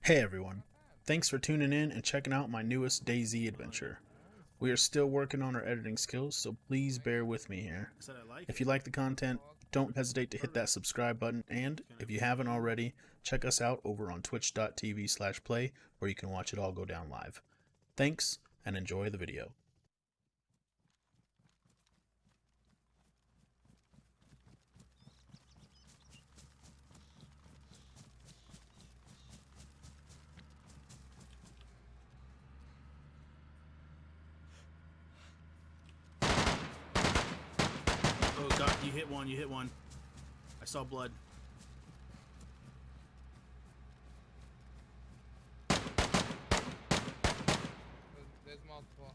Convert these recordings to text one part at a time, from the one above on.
Hey everyone, thanks for tuning in and checking out my newest DayZ adventure. We are still working on our editing skills, so please bear with me here. If you like the content, don't hesitate to hit that subscribe button, and if you haven't already, check us out over on twitch.tv/play where you can watch it all go down live. Thanks, and enjoy the video. Oh god, you hit one. I saw blood. There's multiple.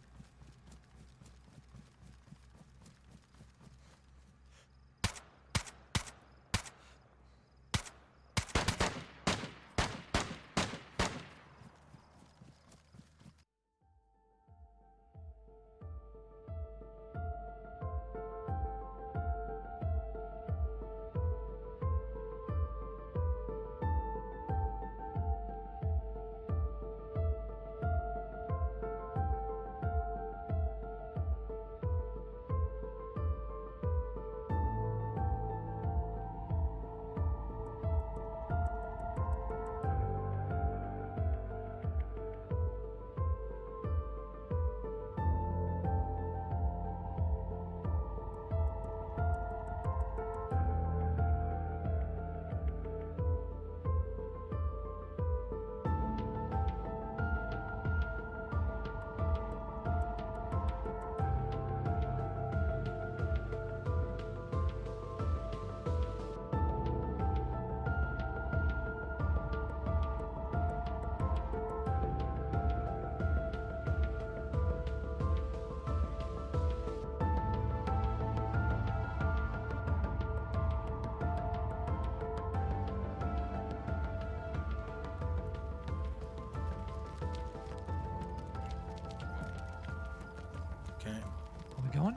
Okay. Are we going?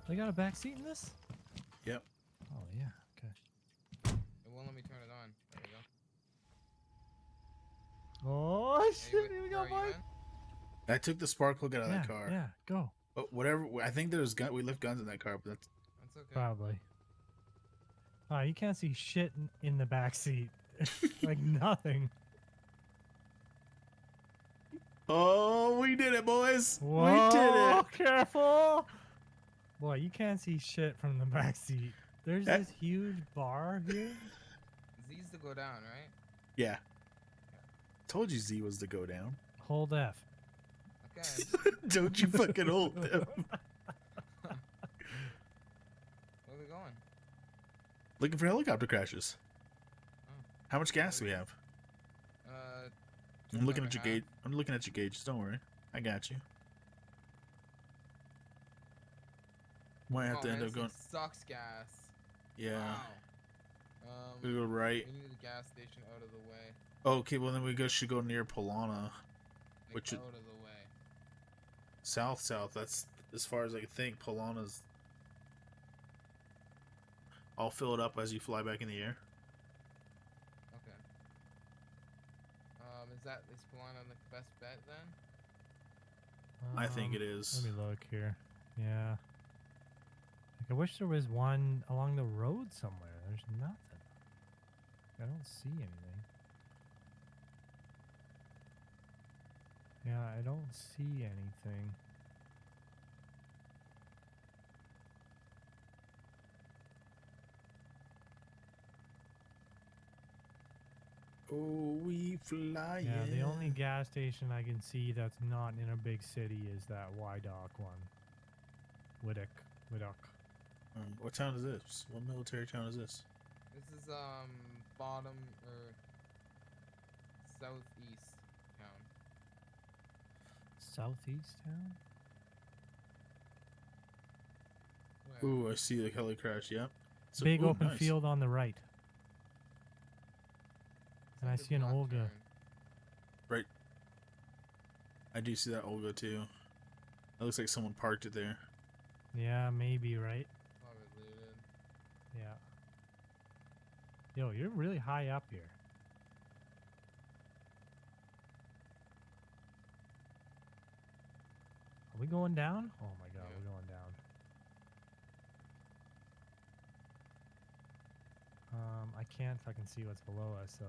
They got a back seat in this? Yep. Oh yeah, okay. It won't let me turn it on. There we go. Oh shit, here we go, Where are you boy. in? I took the spark plug out of Yeah, that car. yeah, go. But whatever, I think there's gun. We left guns in that car, but that's That's okay. Probably. You can't see shit in the back seat. Like nothing. Oh, we did it, boys! Whoa, We did it! careful! Boy, you can't see shit from the back seat. There's That- this huge bar here. Z's to go down, right? Yeah. Told you Z was the go down. Hold F. Okay. Don't you fucking hold them. Where are we going? Looking for helicopter crashes. Oh. How much gas do we have? I'm looking at your gauge. I'm looking at your gauges. Don't worry. I got you. Might have to end up going. Sucks gas. Yeah. Wow. We go right. We need a gas station out of the way. Okay, well then should go near Polana. Like Which out of the way. South. That's as far as I can think. Polana's. I'll fill it up as you fly back in the air. Okay. Is Polana the best bet then? I think it is. Let me look here. Yeah. Like, I wish there was one along the road somewhere. There's nothing. I don't see anything. Yeah, I don't see anything. Oh, we fly. Yeah, the only gas station I can see that's not in a big city is that Wydock one. Widdock. What town is this? What military town is this? This is bottom or southeast town. Southeast town? Where? Ooh, I see the heli crash. Yep. So, Big ooh, open nice. field on the right. And I It's see an left Olga. turn. Right. I do see that Olga too. It looks like someone parked it there. Yeah, maybe, right? Probably looted. Yeah. Yo, you're really high up here. we going down? Oh my god, Yeah. we're going down. I can't fucking see what's below us, so.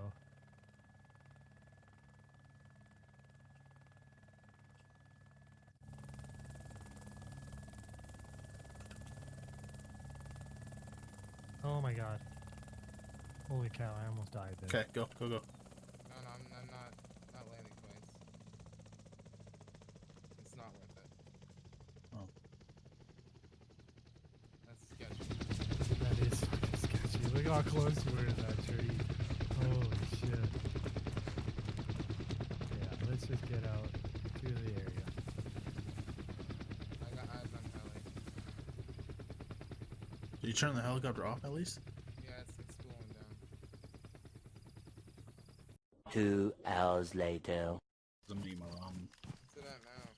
Oh my god. Holy cow, I almost died there. Okay, go. No, I'm not landing twice. It's not worth it. Oh. That's sketchy. That is fucking sketchy. Look how close we were to that tree. Holy shit. Yeah, let's just get out to the area. I got eyes on heli. Did you turn the helicopter off at least? Yeah, it's cooling down. 2 hours later. What's it at now?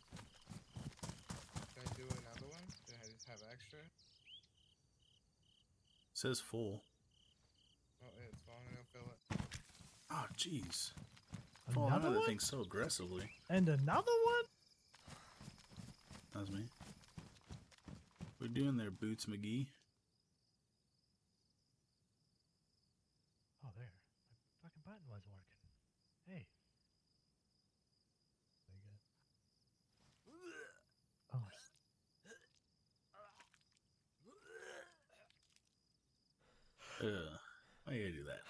Can I do another one? Do I just have extra? says full. Oh, it's falling. I'll fill it. Oh, jeez. Falling out Another of that one? thing so aggressively. And another one? That was me. What are you doing there, Boots McGee? Oh, there. My fucking button wasn't working. Hey. Oh, Why you gotta do that?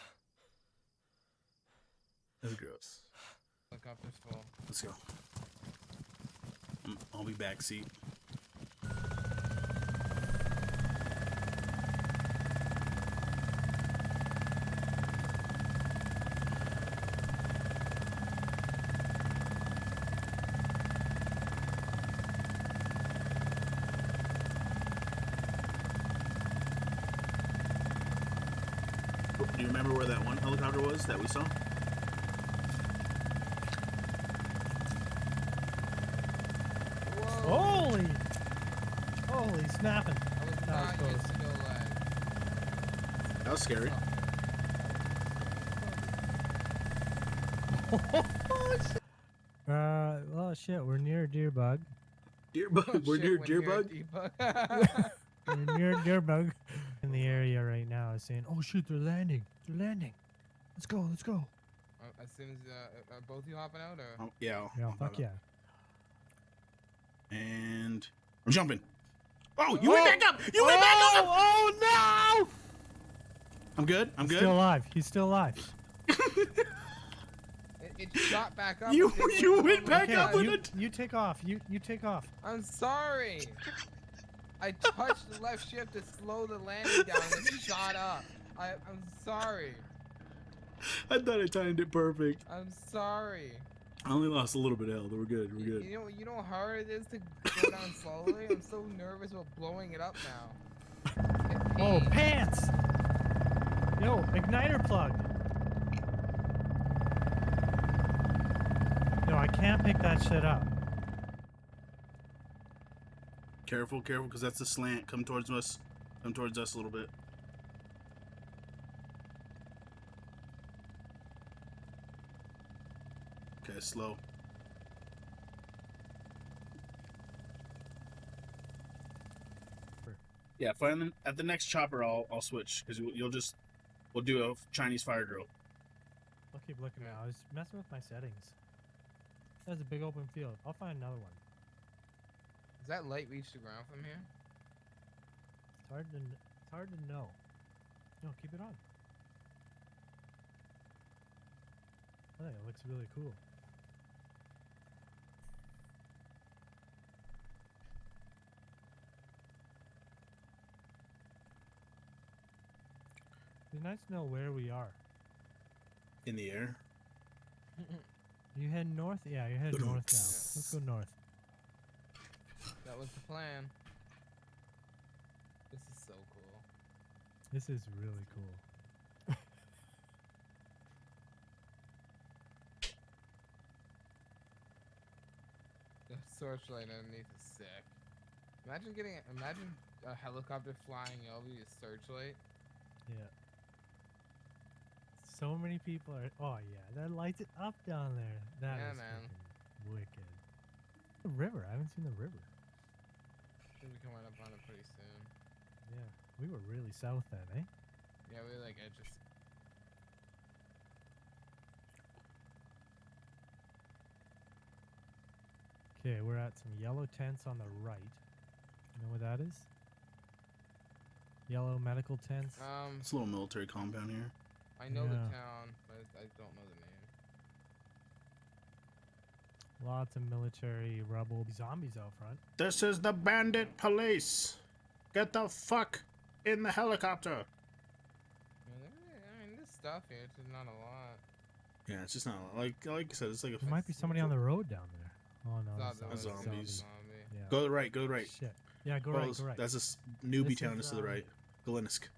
That's gross. Helicopter's full. Let's go. I'll be back seat. Do you remember where that one helicopter was that we saw? Whoa! Holy snapping. I was That was not close. used to go lag. That was scary. Well, shit, we're near Deerbug. We're near Deerbug. We're near Deerbug. In the area right now is saying, oh shit, they're landing. They're landing. Let's go, let's go. As soon as are both you hopping out or? Oh, yeah. Yeah, I'll fuck have it. yeah. And I'm jumping. Oh, you went back up! You went back up! Oh no! I'm good. I'm He's good. still alive. He's still alive. It shot back up. You- It didn't you go went over back my up head. with you, it. you take off. You take off. I'm sorry. I touched the left shift to slow the landing down and it shot up. I'm sorry. I thought I timed it perfect. I'm sorry. I only lost a little bit of health. We're good. We're good. You know how hard it is to go down slowly? I'm so nervous about blowing it up now. It Oh, pains. pants! Yo, igniter plug. Yo, I can't pick that shit up. Careful, careful, because that's a slant. Come towards us. Come towards us a little bit. Okay, slow. Yeah, finally at the next chopper, I'll switch because we'll do a Chinese fire drill. I'll keep looking now. I was messing with my settings. There's a big open field. I'll find another one. Does that light reach the ground from here? It's hard to know. No, keep it on. I think it looks really cool. It'd be nice to know where we are. In the air. You head north? Yeah, you're heading north now. Let's go north. That was the plan. This is so cool. This is really cool. The searchlight underneath is sick. Imagine a helicopter flying over your searchlight. Yeah. So many people are. Oh yeah, that lights it up down there. That Yeah, is man. freaking wicked. The river. I haven't seen the river. think we can run up on it pretty soon. Yeah, we were really south then, eh? Yeah, we like edges. Okay, we're at some yellow tents on the right. You know what that is? Yellow medical tents. It's a little military compound here. I know the Yeah. town, but I don't know the name. Lots of military rebel zombies out front. This is the bandit police. Get the fuck in the helicopter. I mean, this stuff here, it's just not a lot. Yeah, it's just not like I said. It's like a There might be somebody on the road down there. Oh no, Thought that's there was zombies. zombie. Yeah. Go to the right. Go to the right. Shit. Yeah, go Oh, right. Go right. That's this newbie This town. is, Just to the right. Galenisk.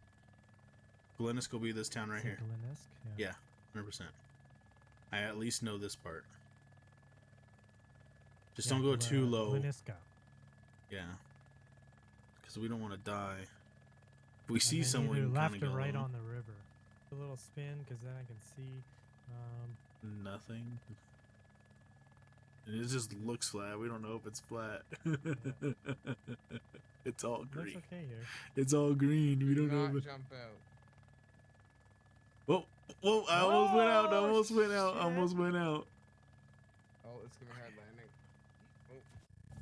Galenisk will be this town right Is it here. Galenisk? Yeah, 100%. I at least know this part. Just don't go too low. Galeniska. Yeah. Because we don't want to die. If we And see then someone, either we left kinda or go right low. on the river. A little spin, because then I can see. Nothing. It just looks flat. We don't know if it's flat. It's all Looks green. okay here. It's all green. We don't know Not if it... jump out. Whoa! Whoa! I almost went out. I Oh, almost went out. shit. Almost went out. Oh, it's gonna be hard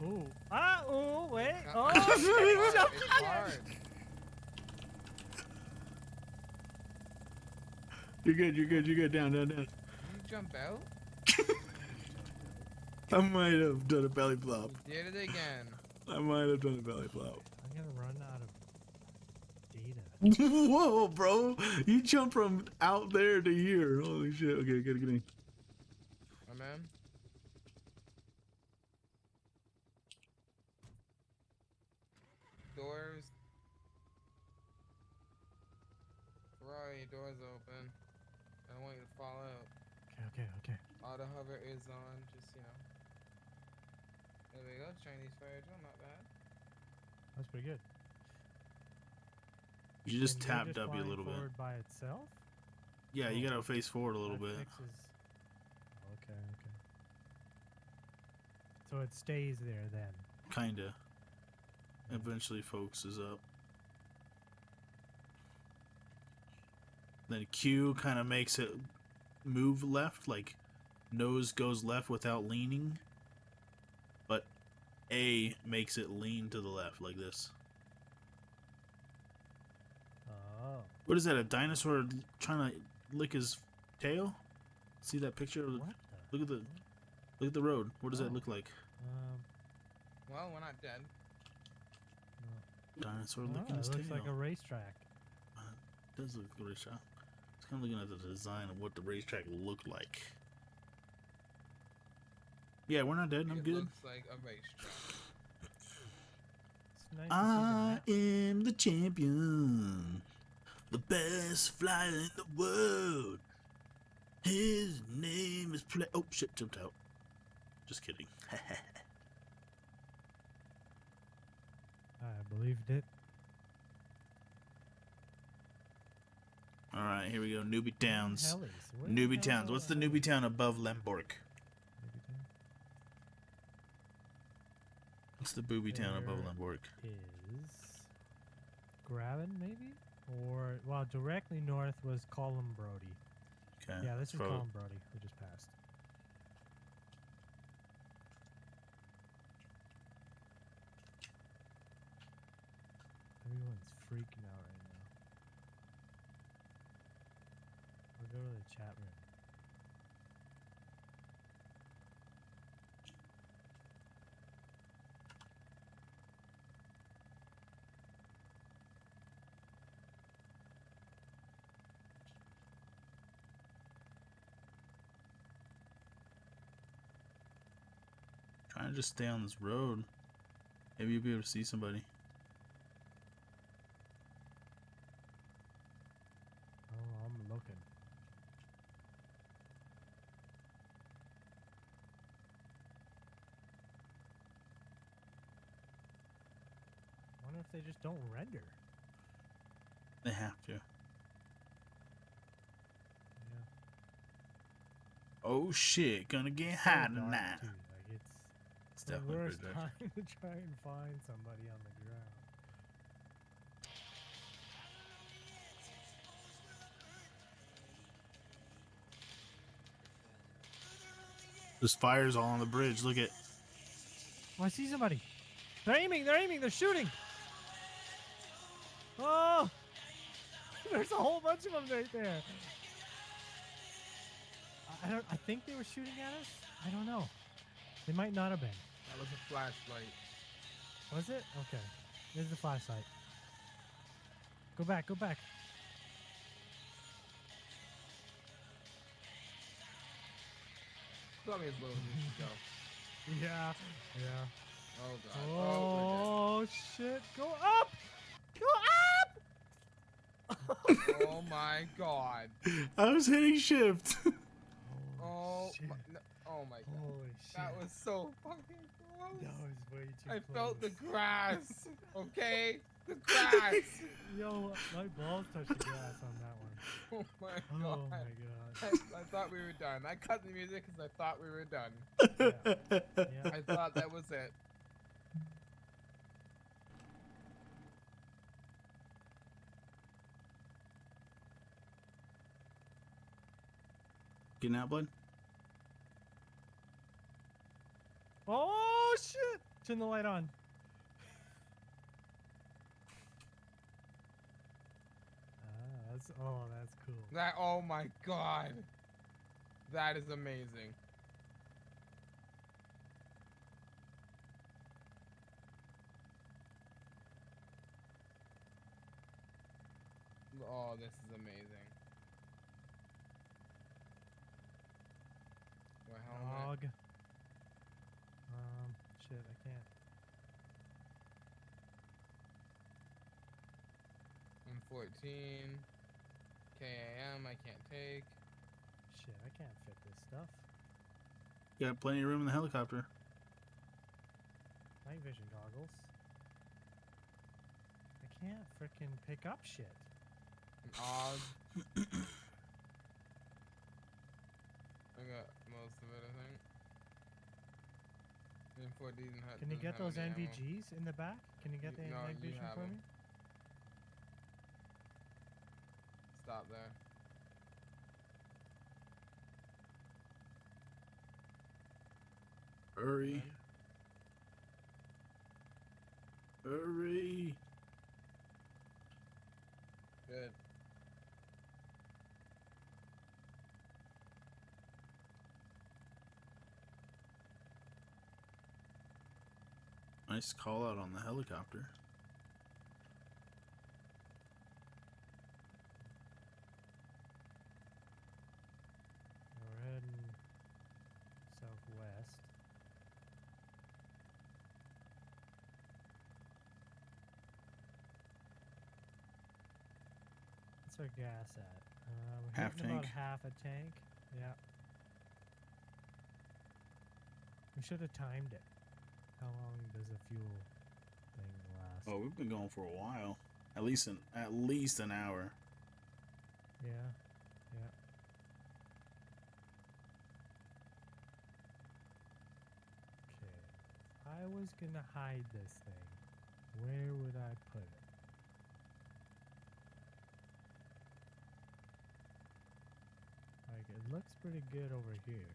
landing. Ooh. Ah, ooh, wait. It's Oh, not- shit, it's he's hard. jumping It's again. hard. You're good. You're good. You're good. Down. Down. Down. Did you jump out? I might have done a belly flop. You did it again. I might have done a belly flop. I'm gonna run out of data. Whoa, bro! You jumped from out there to here. Holy shit! Okay, gotta get in. My man. Doors. Right, doors open. I don't want you to fall out. Okay. Auto hover is on, just There we go, Chinese fire drill, not bad. That's pretty good. You just And you're tap W a flying little bit. forward by itself? Yeah, you gotta face forward a little That bit. fixes- Okay. So it stays there then. Kinda. Eventually focuses up. Then Q kind of makes it move left, like nose goes left without leaning. But A makes it lean to the left, like this. Oh. What is that, a dinosaur trying to lick his tail? See that picture? Of What Look at the road. What does Oh. that look like? Well, we're not dead. Dinosaur Oh, licking it his looks tail. like a racetrack. It does look like a racetrack. It's kind of looking at the design of what the racetrack looked like. Yeah, we're not dead. I'm It good. looks like a racetrack. It's nice to see the I map. am the champion, the best flyer in the world. His name is Oh shit! Jumped out. Just kidding. I believed it. All right, here we go. Newbie Towns. Hellies. Where the Newbie hell Towns. are What's the the newbie Hellies? town above Lemborg? Newbie town What's the booby town above There Lemborg? is Graven, maybe? Or, well, directly north was Column Brody. Okay. Yeah, this is probably- Column Brody. We just passed. Everyone's freaking out right now. I'll go to the chat room. Trying to just stay on this road. Maybe you'll be able to see somebody. Oh, I'm looking. I wonder if they just don't render. They have to. Yeah. Oh shit! Gonna get So hot dark, tonight. too. Like it's the definitely worst pretty time to try and find somebody on the ground. There's fires all on the bridge. Look at. Oh, I see somebody. They're aiming. They're aiming. They're shooting. Oh, there's a whole bunch of them right there. I don't. I think they were shooting at us. I don't know. They might not have been. That was a flashlight. Was it? Okay. There's the flashlight. Go back. Go back. Tell me as low as we should go. Yeah. Yeah. Oh god. Oh, Oh shit! Go up! Go up! oh my god. I was hitting shift. Oh shit! my, no, oh my god. Holy shit! That was so fucking close. That was way too I close. felt the grass. Okay? The grass. Yo, my balls touched the grass on that one. Oh my god. Oh my god. I thought we were done. I cut the music because I thought we were done. Yeah. Yeah. I thought that was it. Getting out, blood? Oh shit! Turn the light on. That's cool. That, oh my god. That is amazing. Oh, this is amazing. My helmet. Dog. Shit, I can't. M14. KAM, I can't take. Shit, I can't fit this stuff. You got plenty of room in the helicopter. Night vision goggles. I can't frickin' pick up shit. An AUG. I got most of it, I think. M4 Can you get those any ammo. NVGs in the back? Can you get the No, night you vision have for them. me? Stop there. Hurry. Hurry. Good. Nice call out on the helicopter. We're heading southwest. What's our gas at? We're Half hitting about tank. half a tank. Yeah. We should have timed it. How long does a fuel thing last? Oh, we've been going for a while. At least an hour. Yeah. Yeah. Okay. If I was gonna hide this thing, where would I put it? Like, it looks pretty good over here.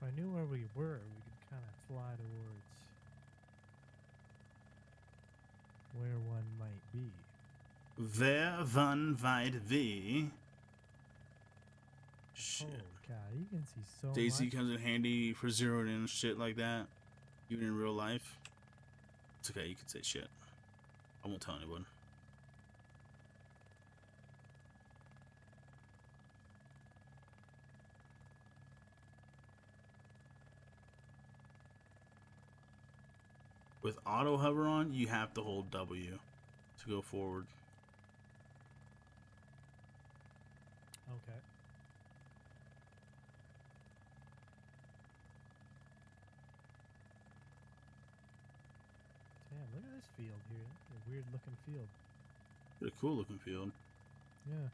If I knew where we were, we could kind of fly towards where one might be. Wer van weit wie? Shit. Holy cow, you can see so DayZ much. comes in handy for zeroing in and shit like that. Even in real life. It's okay, you can say shit. I won't tell anyone. With auto hover on, you have to hold W to go forward. Okay. Damn, look at field here. A weird looking field. A cool looking field. Yeah.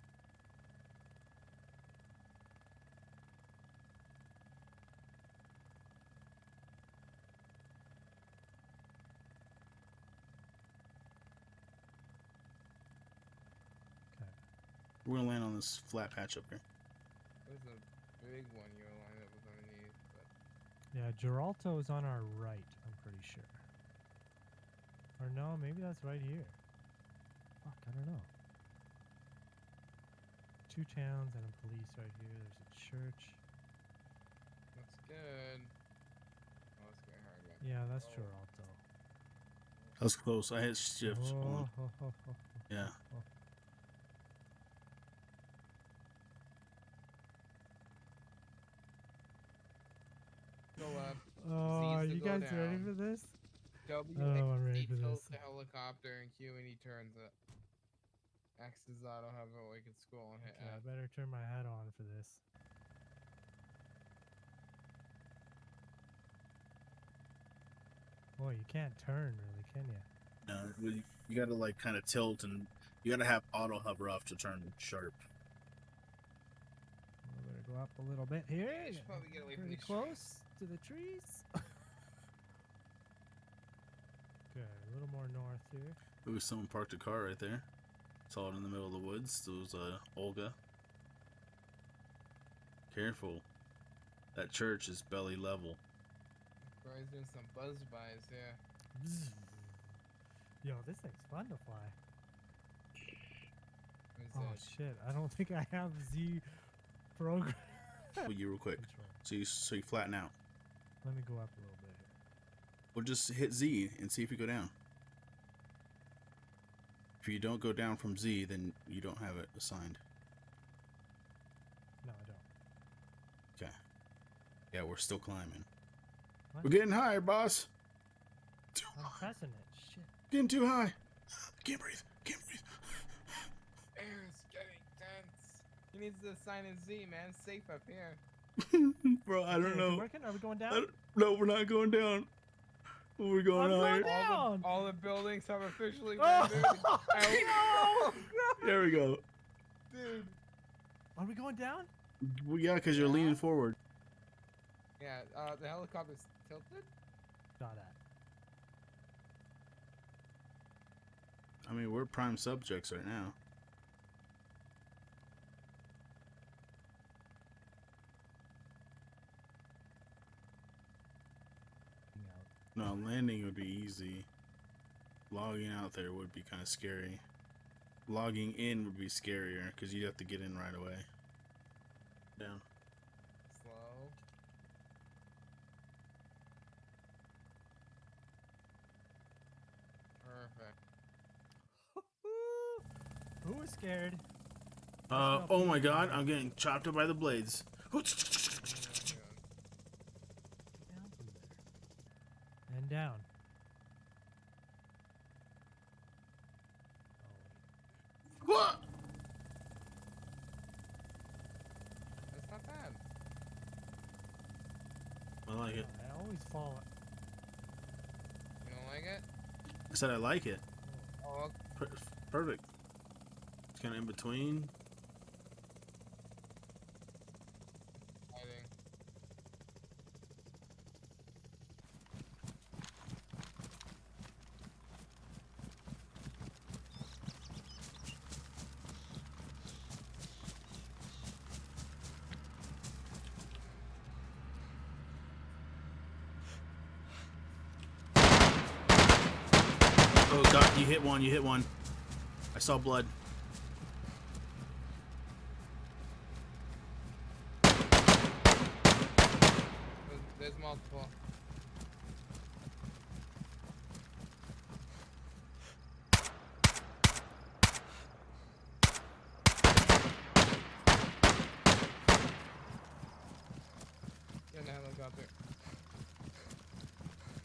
Okay. We're gonna land on this flat patch up here. There's a big one you're lined up with underneath, but Yeah, Geralto is on our right, I'm pretty sure. Or no, maybe that's right here. Fuck, I don't know. 2 towns and a police right here. There's a church. that's good. Oh, let's get hard back. Yeah, that's Oh. Geralto. That was close. I hit shift. Hold on. Oh. Yeah. Go up. Oh, are Z's to you go guys ready down. for this? W Oh, I'm ready X for tilts this. the helicopter and Q and he turns it. X is auto hover we can scroll and hit Okay, I F. better turn my hat on for this. Boy, you can't turn really, can you? No, you gotta like kind of tilt, and you gotta have auto hover off to turn sharp. I better go up a little bit here. You should probably get away from Pretty these close to the trees. Okay, a little more north here. Maybe someone parked a car right there. Saw it in the middle of the woods. It was Olga. Careful. That church is belly level. Bry's doing some buzz buys, yeah. Bzzz. Yo, this thing's fun to fly. What Oh is that? shit, I don't think I have Z program Well, you real quick. control. So you flatten out. Let me go up a little bit here. We'll just hit Z and see if you go down. If you don't go down from Z, then you don't have it assigned. No, I don't. Okay. Yeah, we're still climbing. What? We're getting higher, boss. I'm pressing it. Shit. Getting too high. Can't breathe. Can't breathe. Air is getting dense. He needs to assign a Z, man. It's safe up here. Bro, I Okay, don't is it know. working? Are we going I down? don't- No, we're not going down. We're going I'm higher. going down. All the buildings have officially Oh, rendered. no! There we go. Dude. Are we going down? Well, yeah, because you're Yeah. leaning forward. Yeah, the helicopter's tilted. Got that. I mean, we're prime subjects right now. No, landing would be easy. Logging out there would be kind of scary. Logging in would be scarier because you'd have to get in right away. Down. Slow. Perfect. Who was scared? Oh my god, I'm getting chopped up by the blades. Oh my God. Get down from there. And down. Oh, What? That's not bad. I like it. I always fall. You don't like it? I said I like it. Oh, Perfect. It's kind of in between. exciting. Oh god, you hit one, you hit one. I saw blood. There's multiple. Get in the helicopter.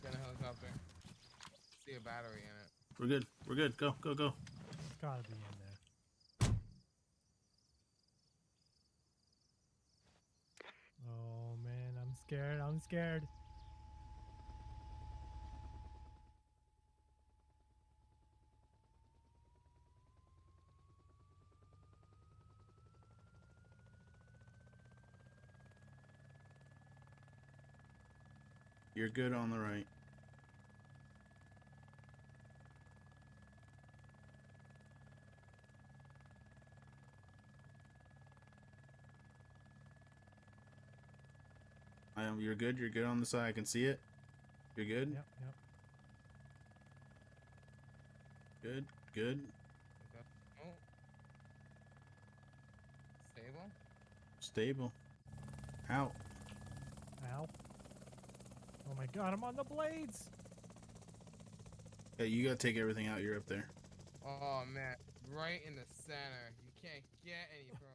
Get in the helicopter. See a battery in it. We're good. We're good. Go, go, go. It's gotta be in there. Oh man, I'm scared. I'm scared. You're good on the right. You're good. You're good on the side. I can see it. You're good. Yep, yep. Good. Good. Oh. Stable. Stable. Out. Ow. Oh my god, I'm on the blades! Yeah, you gotta take everything out. You're up there. Oh man, right in the center. You can't get any further.